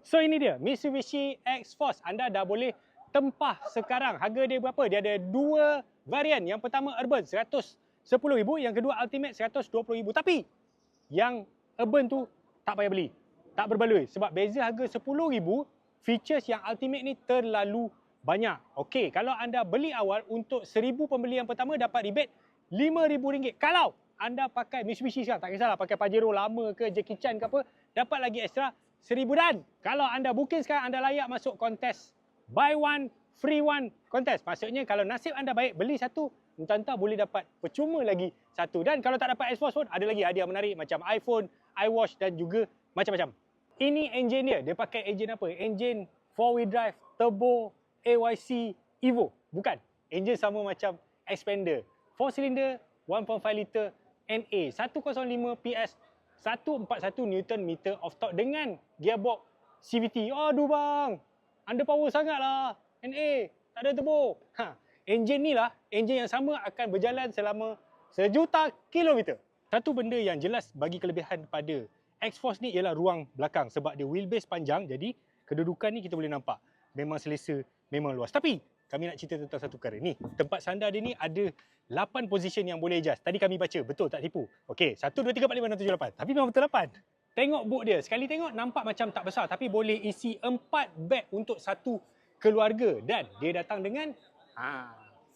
So ini dia Mitsubishi X-Force. Anda dah boleh tempah sekarang. Harga dia berapa? Dia ada dua varian. Yang pertama Urban 110,000, yang kedua Ultimate 120,000. Tapi yang Urban tu tak payah beli. Tak berbaloi sebab beza harga 10,000, features yang Ultimate ni terlalu banyak. Okey, kalau anda beli awal untuk 1,000 pembeli yang pertama dapat rebate RM5,000. Kalau anda pakai Mitsubishi sekarang, tak kisahlah pakai Pajero lama ke Jackie Chan ke apa, dapat lagi extra 1,000. Dan kalau anda booking sekarang, anda layak masuk kontes buy one free one kontes. Maksudnya kalau nasib anda baik beli satu, entah-entah boleh dapat percuma lagi satu. Dan kalau tak dapat X-Force pun ada lagi hadiah menarik macam iPhone, iWatch dan juga macam-macam. Ini enjin dia. Dia pakai enjin apa? Enjin 4-wheel drive turbo AYC Evo. Bukan. Enjin sama macam Xpander. 4 cylinder 1.5 liter NA 105 PS 141 Newton meter of torque dengan gearbox CVT. Aduh bang, underpower sangatlah. NA tak ada turbo. Enjin ni lah enjin yang sama akan berjalan selama 1,000,000 kilometer. Satu benda yang jelas bagi kelebihan pada X-Force ni ialah ruang belakang sebab dia wheelbase panjang, jadi kedudukan ni kita boleh nampak memang selesa, memang luas. Tapi kami nak cerita tentang satu perkara ni. Tempat sandar dia ni ada 8 position yang boleh adjust. Tadi kami baca, betul tak tipu. Okey, 1 2 3 4 5 6 7 8. Tapi memang betul 8. Tengok boot dia. Sekali tengok nampak macam tak besar tapi boleh isi 4 beg untuk satu keluarga dan dia datang dengan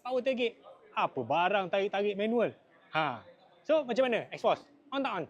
power tailgate. Apa barang tarik-tarik manual. So macam mana X-Force? On tak on?